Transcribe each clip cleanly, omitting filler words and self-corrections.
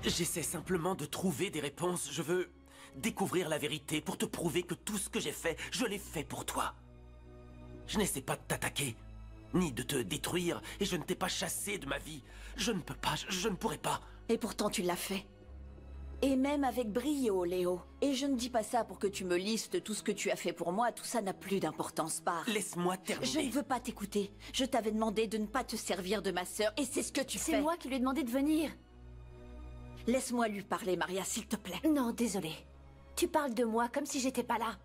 J'essaie simplement de trouver des réponses. Je veux découvrir la vérité pour te prouver que tout ce que j'ai fait, je l'ai fait pour toi. Je n'essaie pas de t'attaquer, ni de te détruire, et je ne t'ai pas chassé de ma vie. Je ne peux pas, je ne pourrais pas. Et pourtant tu l'as fait. Et même avec brio, Léo. Et je ne dis pas ça pour que tu me listes tout ce que tu as fait pour moi, tout ça n'a plus d'importance, part. Laisse-moi terminer. Je ne veux pas t'écouter. Je t'avais demandé de ne pas te servir de ma sœur, et c'est ce que tu fais. C'est moi qui lui ai demandé de venir. Laisse-moi lui parler, Maria, s'il te plaît. Non, désolé. Tu parles de moi comme si j'étais pas là.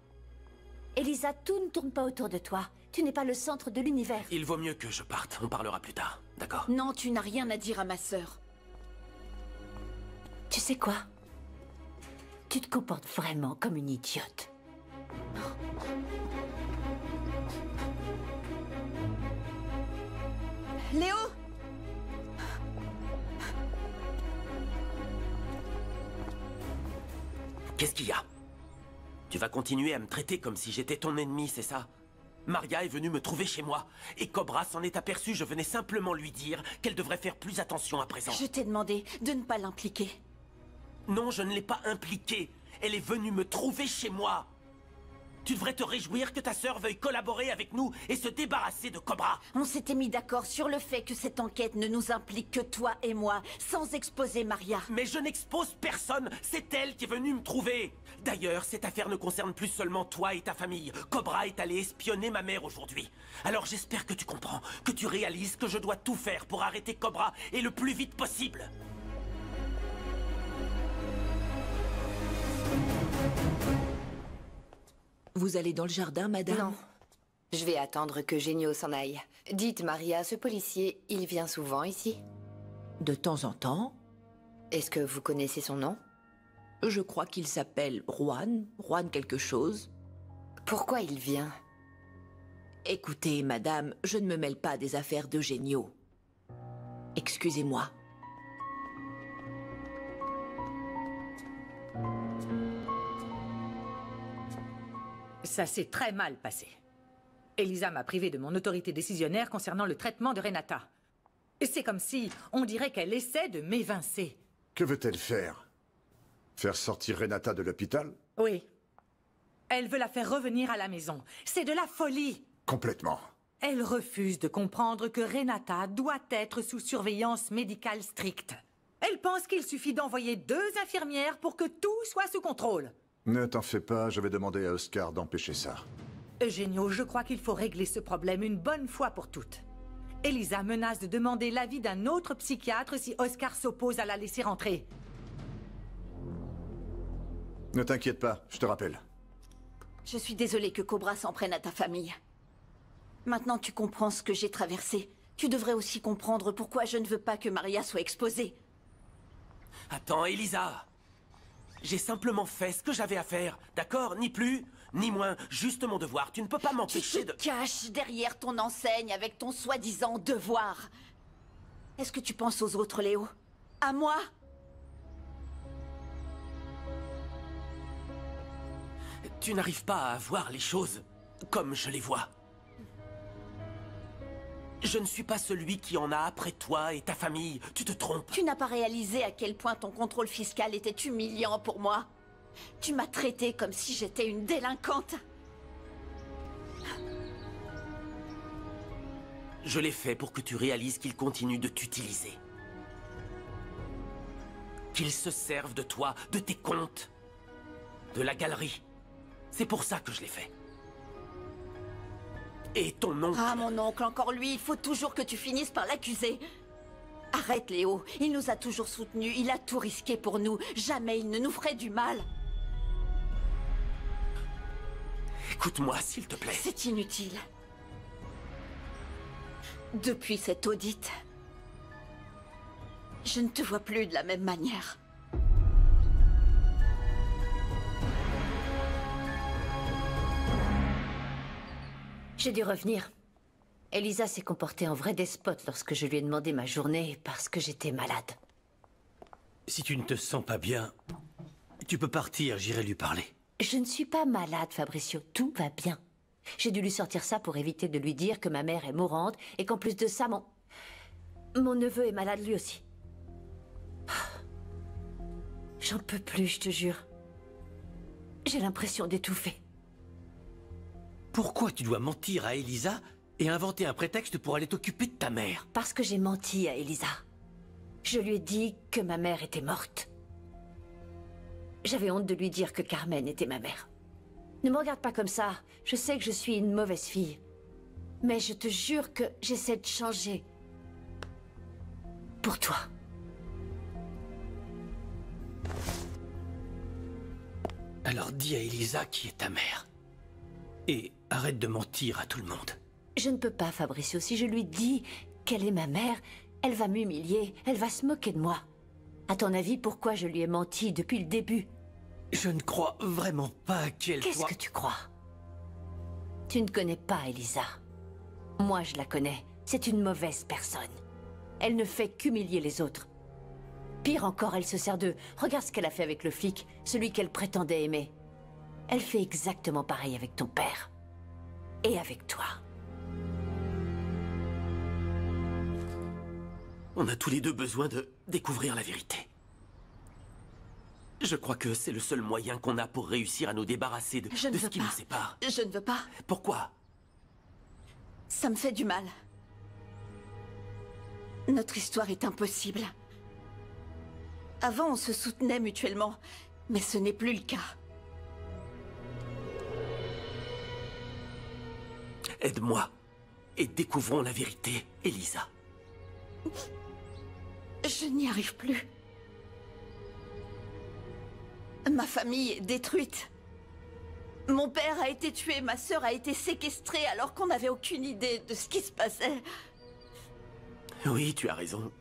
Elisa, tout ne tourne pas autour de toi. Tu n'es pas le centre de l'univers. Il vaut mieux que je parte. On parlera plus tard, d'accord? Non, tu n'as rien à dire à ma sœur. Tu sais quoi? Tu te comportes vraiment comme une idiote. Léo! Qu'est-ce qu'il y a? Tu vas continuer à me traiter comme si j'étais ton ennemi, c'est ça? Maria est venue me trouver chez moi, et Cobra s'en est aperçu. Je venais simplement lui dire qu'elle devrait faire plus attention à présent. Je t'ai demandé de ne pas l'impliquer. Non, je ne l'ai pas impliquée. Elle est venue me trouver chez moi. Tu devrais te réjouir que ta sœur veuille collaborer avec nous et se débarrasser de Cobra. On s'était mis d'accord sur le fait que cette enquête ne nous implique que toi et moi, sans exposer Maria. Mais je n'expose personne, c'est elle qui est venue me trouver. D'ailleurs, cette affaire ne concerne plus seulement toi et ta famille. Cobra est allé espionner ma mère aujourd'hui. Alors j'espère que tu comprends, que tu réalises que je dois tout faire pour arrêter Cobra et le plus vite possible. Vous allez dans le jardin, madame? Non. Je vais attendre que Genio s'en aille. Dites, Maria, ce policier, il vient souvent ici? De temps en temps. Est-ce que vous connaissez son nom? Je crois qu'il s'appelle Juan. Juan quelque chose. Pourquoi il vient? Écoutez, madame, je ne me mêle pas des affaires d'Eugenio. Excusez-moi. Ça s'est très mal passé. Elisa m'a privé de mon autorité décisionnaire concernant le traitement de Renata. Et c'est comme si on dirait qu'elle essaie de m'évincer. Que veut-elle faire? Faire sortir Renata de l'hôpital? Oui. Elle veut la faire revenir à la maison. C'est de la folie. Complètement. Elle refuse de comprendre que Renata doit être sous surveillance médicale stricte. Elle pense qu'il suffit d'envoyer 2 infirmières pour que tout soit sous contrôle. Ne t'en fais pas, je vais demander à Oscar d'empêcher ça. Eugenio, je crois qu'il faut régler ce problème une bonne fois pour toutes. Elisa menace de demander l'avis d'un autre psychiatre si Oscar s'oppose à la laisser rentrer. Ne t'inquiète pas, je te rappelle. Je suis désolée que Cobra s'en prenne à ta famille. Maintenant tu comprends ce que j'ai traversé. Tu devrais aussi comprendre pourquoi je ne veux pas que Maria soit exposée. Attends, Elisa. J'ai simplement fait ce que j'avais à faire, d'accord? Ni plus, ni moins, juste mon devoir. Tu ne peux pas m'empêcher de... Tu te caches derrière ton enseigne avec ton soi-disant devoir. Est-ce que tu penses aux autres, Léo? À moi? Tu n'arrives pas à voir les choses comme je les vois. Je ne suis pas celui qui en a après toi et ta famille. Tu te trompes. Tu n'as pas réalisé à quel point ton contrôle fiscal était humiliant pour moi. Tu m'as traitée comme si j'étais une délinquante. Je l'ai fait pour que tu réalises qu'ils continuent de t'utiliser. Qu'ils se servent de toi, de tes comptes, de la galerie. C'est pour ça que je l'ai fait. Et ton oncle... Ah, mon oncle, encore lui, il faut toujours que tu finisses par l'accuser. Arrête, Léo. Il nous a toujours soutenus, il a tout risqué pour nous. Jamais il ne nous ferait du mal. Écoute-moi, s'il te plaît. C'est inutile. Depuis cet audit, je ne te vois plus de la même manière. J'ai dû revenir. Elisa s'est comportée en vrai despote lorsque je lui ai demandé ma journée parce que j'étais malade. Si tu ne te sens pas bien, tu peux partir, j'irai lui parler. Je ne suis pas malade, Fabricio. Tout va bien. J'ai dû lui sortir ça pour éviter de lui dire que ma mère est mourante et qu'en plus de ça, mon neveu est malade lui aussi. J'en peux plus, je te jure. J'ai l'impression d'étouffer. Pourquoi tu dois mentir à Elisa et inventer un prétexte pour aller t'occuper de ta mère? Parce que j'ai menti à Elisa. Je lui ai dit que ma mère était morte. J'avais honte de lui dire que Carmen était ma mère. Ne me regarde pas comme ça. Je sais que je suis une mauvaise fille. Mais je te jure que j'essaie de changer. Pour toi. Alors dis à Elisa qui est ta mère. Et arrête de mentir à tout le monde. Je ne peux pas, Fabricio. Si je lui dis qu'elle est ma mère, elle va m'humilier, elle va se moquer de moi. À ton avis, pourquoi je lui ai menti depuis le début? Je ne crois vraiment pas qu'elle Qu'est-ce soit... que tu crois? Tu ne connais pas Elisa. Moi, je la connais. C'est une mauvaise personne. Elle ne fait qu'humilier les autres. Pire encore, elle se sert d'eux. Regarde ce qu'elle a fait avec le flic, celui qu'elle prétendait aimer. Elle fait exactement pareil avec ton père. Et avec toi. On a tous les deux besoin de découvrir la vérité. Je crois que c'est le seul moyen qu'on a pour réussir à nous débarrasser de ce qui nous sépare. Je ne veux pas. Pourquoi? Ça me fait du mal. Notre histoire est impossible. Avant, on se soutenait mutuellement, mais ce n'est plus le cas. Aide-moi et découvrons la vérité, Elisa. Je n'y arrive plus. Ma famille est détruite. Mon père a été tué, ma sœur a été séquestrée alors qu'on n'avait aucune idée de ce qui se passait. Oui, tu as raison.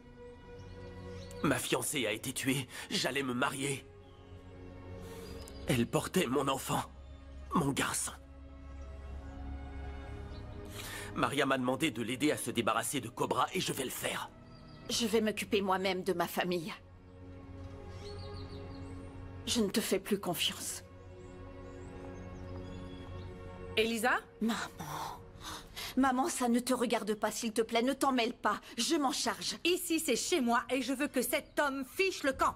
Ma fiancée a été tuée, j'allais me marier. Elle portait mon enfant, mon garçon. Maria m'a demandé de l'aider à se débarrasser de Cobra et je vais le faire. Je vais m'occuper moi-même de ma famille. Je ne te fais plus confiance. Elisa? Maman. Maman, ça ne te regarde pas, s'il te plaît. Ne t'en mêle pas. Je m'en charge. Ici, c'est chez moi et je veux que cet homme fiche le camp.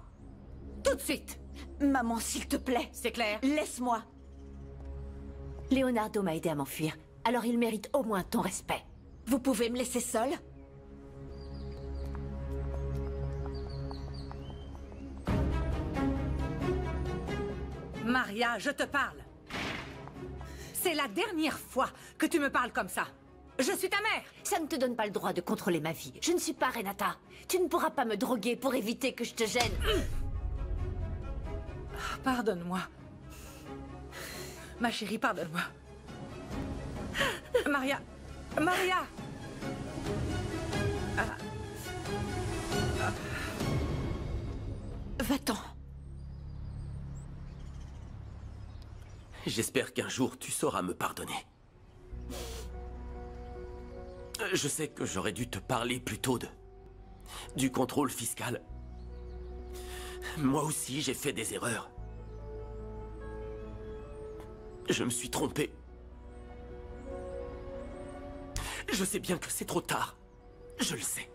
Tout de suite. Maman, s'il te plaît. C'est clair? Laisse-moi. Leonardo m'a aidé à m'enfuir. Alors il mérite au moins ton respect. Vous pouvez me laisser seule? Maria, je te parle. C'est la dernière fois que tu me parles comme ça. Je suis ta mère. Ça ne te donne pas le droit de contrôler ma vie. Je ne suis pas Renata. Tu ne pourras pas me droguer pour éviter que je te gêne. Pardonne-moi. Ma chérie, pardonne-moi. Maria. Maria. Va-t'en. J'espère qu'un jour tu sauras me pardonner. Je sais que j'aurais dû te parler plus tôt du contrôle fiscal. Moi aussi, j'ai fait des erreurs. Je me suis trompé. Je sais bien que c'est trop tard. Je le sais.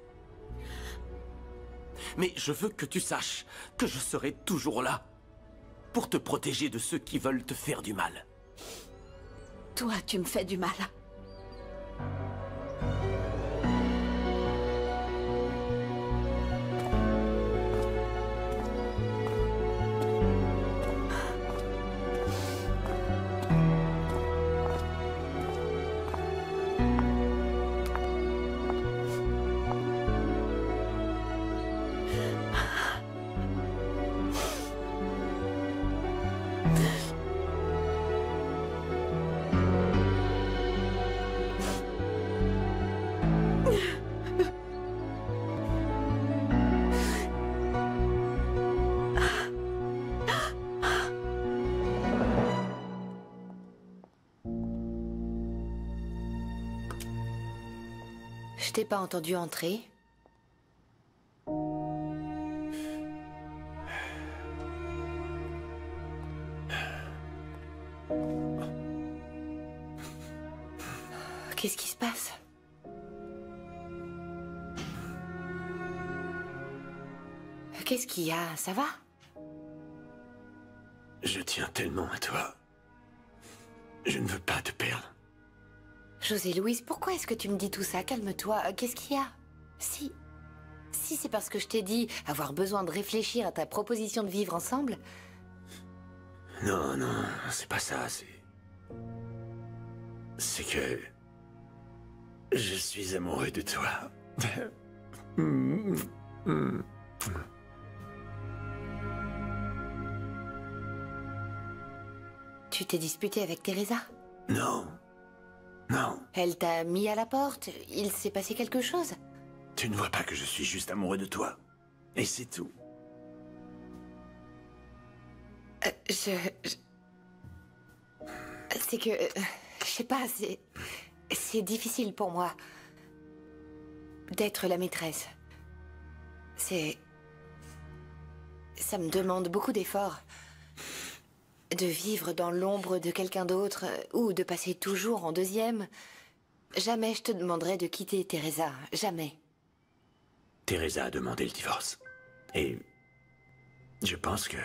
Mais je veux que tu saches que je serai toujours là pour te protéger de ceux qui veulent te faire du mal. Toi, tu me fais du mal. Je t'ai pas entendu entrer. Qu'est-ce qui se passe? Qu'est-ce qu'il y a? Ça va? Je tiens tellement à toi. Je ne veux pas te perdre. José Louise, pourquoi est-ce que tu me dis tout ça? Calme-toi. Qu'est-ce qu'il y a? Si c'est parce que je t'ai dit avoir besoin de réfléchir à ta proposition de vivre ensemble. Non, non, c'est pas ça, c'est que... Je suis amoureux de toi. Tu t'es disputé avec Teresa? Non. Non. Elle t'a mis à la porte? Il s'est passé quelque chose? Tu ne vois pas que je suis juste amoureux de toi. Et c'est tout. C'est que... je sais pas, c'est difficile pour moi d'être la maîtresse. Ça me demande beaucoup d'efforts. De vivre dans l'ombre de quelqu'un d'autre, ou de passer toujours en deuxième. Jamais je te demanderai de quitter Teresa, jamais. Teresa a demandé le divorce. Et... je pense que...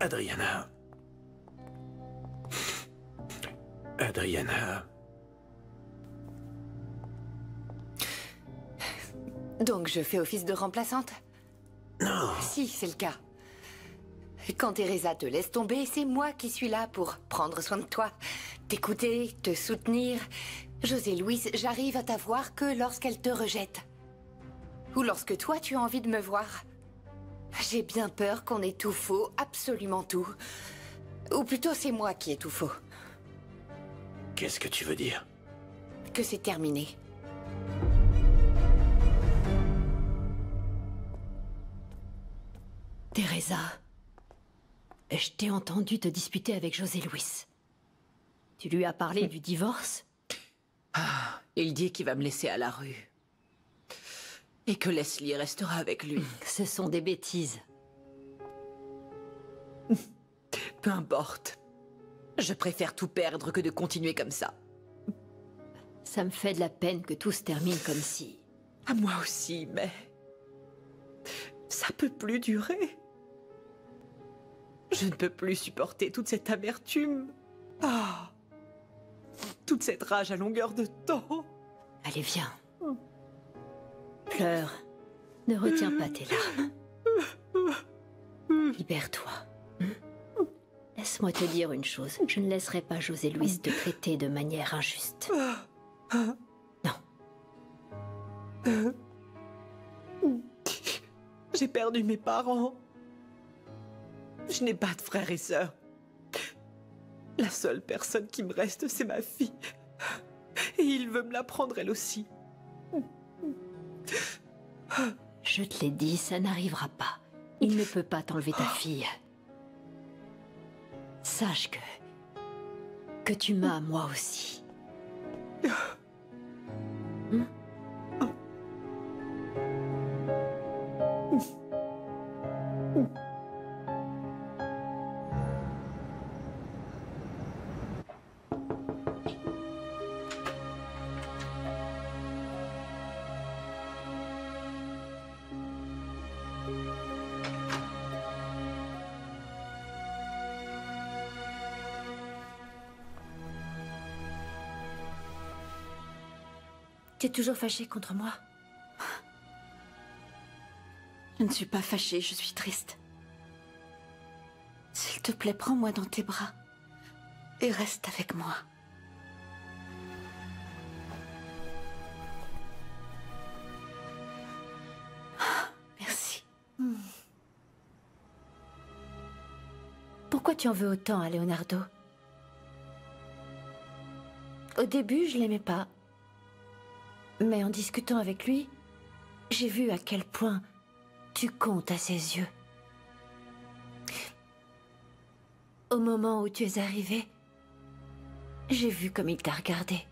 Adriana... Donc je fais office de remplaçante? Non. Si, c'est le cas. Quand Teresa te laisse tomber, c'est moi qui suis là pour prendre soin de toi, t'écouter, te soutenir. José Louise, j'arrive à t'avoir que lorsqu'elle te rejette. Ou lorsque toi, tu as envie de me voir. J'ai bien peur qu'on ait tout faux, absolument tout. Ou plutôt, c'est moi qui ai tout faux. Qu'est-ce que tu veux dire? Que c'est terminé. Teresa, je t'ai entendu te disputer avec José Luis. Tu lui as parlé du divorce? Ah, il dit qu'il va me laisser à la rue. Et que Leslie restera avec lui. Ce sont des bêtises. Peu importe. Je préfère tout perdre que de continuer comme ça. Ça me fait de la peine que tout se termine comme si... À moi aussi, mais... ça peut plus durer. Je ne peux plus supporter toute cette amertume. Ah, toute cette rage à longueur de temps. Allez, viens. Pleure. Ne retiens pas tes larmes. Libère-toi. Laisse-moi te dire une chose. Je ne laisserai pas José Luis te traiter de manière injuste. Non. J'ai perdu mes parents. Je n'ai pas de frères et sœurs. La seule personne qui me reste, c'est ma fille. Et il veut me la prendre elle aussi. Je te l'ai dit, ça n'arrivera pas. Il ne peut pas t'enlever ta fille. Sache que tu m'as moi aussi. T'es toujours fâché contre moi? Je ne suis pas fâchée, je suis triste. S'il te plaît, prends-moi dans tes bras et reste avec moi. Merci. Pourquoi tu en veux autant à Leonardo? Au début, je l'aimais pas. Mais en discutant avec lui, j'ai vu à quel point tu comptes à ses yeux. Au moment où tu es arrivé, j'ai vu comme il t'a regardé.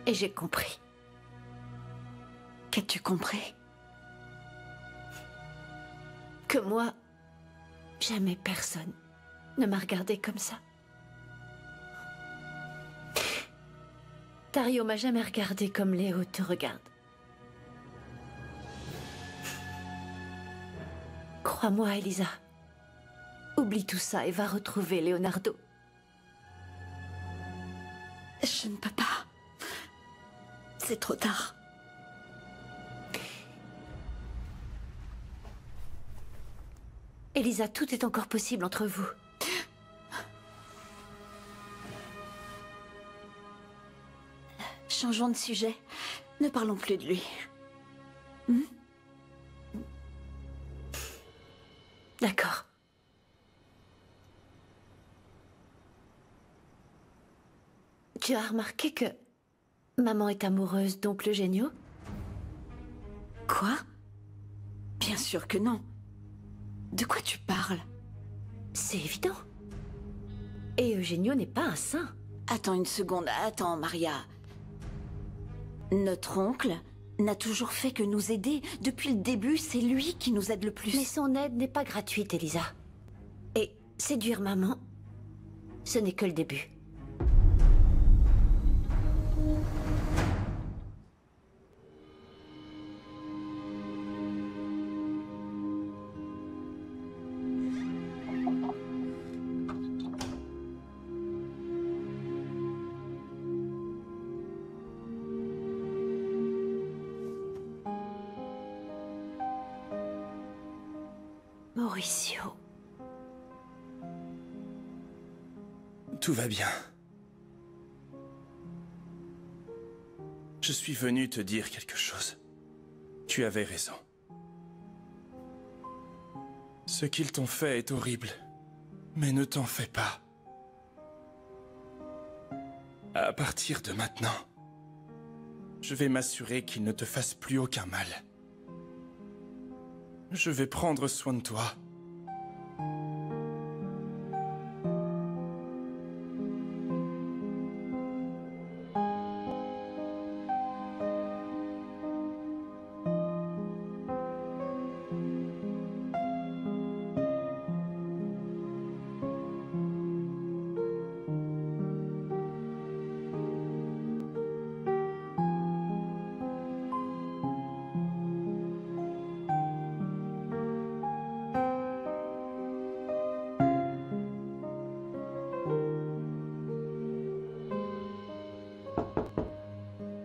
Et j'ai compris. Qu'as-tu compris? Que moi, jamais personne ne m'a regardé comme ça. Tario m'a jamais regardé comme Léo te regarde. Crois-moi, Elisa. Oublie tout ça et va retrouver Leonardo. Je ne peux pas. C'est trop tard. Elisa, tout est encore possible entre vous. Changeons de sujet. Ne parlons plus de lui. D'accord. Tu as remarqué que maman est amoureuse d'oncle Eugenio? Quoi? Bien sûr que non. De quoi tu parles? C'est évident. Et Eugenio n'est pas un saint. Attends une seconde. Attends, Maria. Notre oncle n'a toujours fait que nous aider. Depuis le début, c'est lui qui nous aide le plus. Mais son aide n'est pas gratuite, Elisa. Et séduire maman, ce n'est que le début. Mauricio. Tout va bien. Je suis venu te dire quelque chose. Tu avais raison. Ce qu'ils t'ont fait est horrible. Mais ne t'en fais pas. À partir de maintenant, je vais m'assurer qu'ils ne te fassent plus aucun mal. Je vais prendre soin de toi.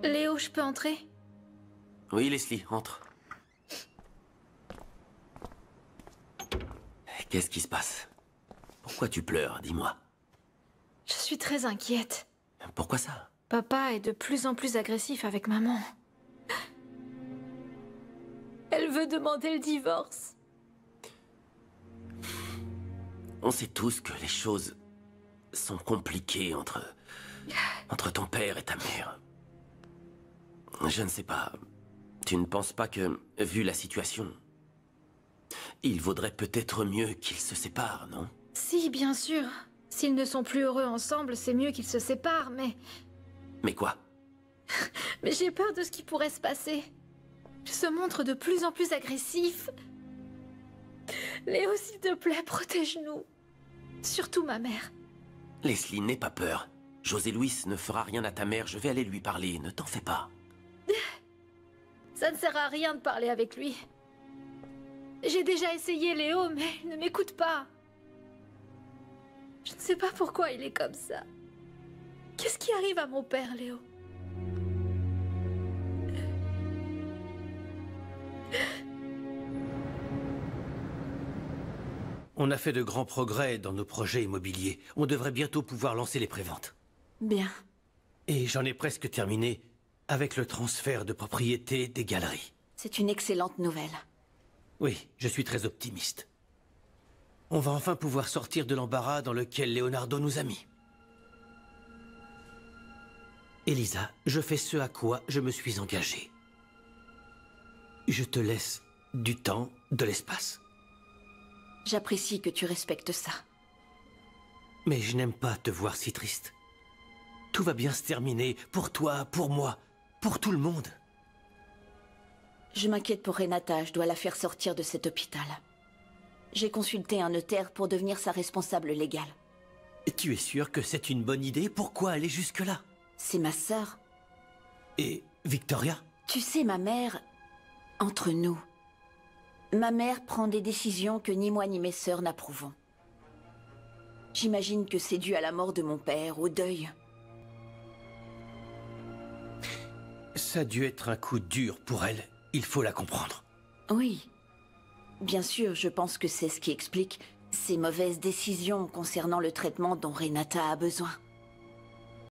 Léo, je peux entrer? Oui, Leslie, entre. Qu'est-ce qui se passe? Pourquoi tu pleures, dis-moi? Je suis très inquiète. Pourquoi ça? Papa est de plus en plus agressif avec maman. Elle veut demander le divorce. On sait tous que les choses sont compliquées entre ton père et ta mère. Je ne sais pas. Tu ne penses pas que, vu la situation, il vaudrait peut-être mieux qu'ils se séparent, non? Si, bien sûr. S'ils ne sont plus heureux ensemble, c'est mieux qu'ils se séparent, mais... Mais quoi? Mais j'ai peur de ce qui pourrait se passer. Il se montre de plus en plus agressif. Léo, s'il te plaît, protège-nous. Surtout ma mère. Leslie, n'aie pas peur. José Luis ne fera rien à ta mère, je vais aller lui parler, ne t'en fais pas. Ça ne sert à rien de parler avec lui. J'ai déjà essayé Léo, mais il ne m'écoute pas. Je ne sais pas pourquoi il est comme ça. Qu'est-ce qui arrive à mon père, Léo? On a fait de grands progrès dans nos projets immobiliers. On devrait bientôt pouvoir lancer les préventes. Bien. Et j'en ai presque terminé avec le transfert de propriété des galeries. C'est une excellente nouvelle. Oui, je suis très optimiste. On va enfin pouvoir sortir de l'embarras dans lequel Leonardo nous a mis. Elisa, je fais ce à quoi je me suis engagé. Je te laisse du temps, de l'espace. J'apprécie que tu respectes ça. Mais je n'aime pas te voir si triste. Tout va bien se terminer, pour toi, pour moi, pour tout le monde. Je m'inquiète pour Renata, je dois la faire sortir de cet hôpital. J'ai consulté un notaire pour devenir sa responsable légale. Tu es sûr que c'est une bonne idée? Pourquoi aller jusque-là? C'est ma sœur. Et Victoria? Tu sais, ma mère, entre nous, Ma mère prend des décisions que ni moi ni mes sœurs n'approuvons. J'imagine que c'est dû à la mort de mon père, au deuil. Ça a dû être un coup dur pour elle. Il faut la comprendre. Oui. Bien sûr, je pense que c'est ce qui explique ces mauvaises décisions concernant le traitement dont Renata a besoin.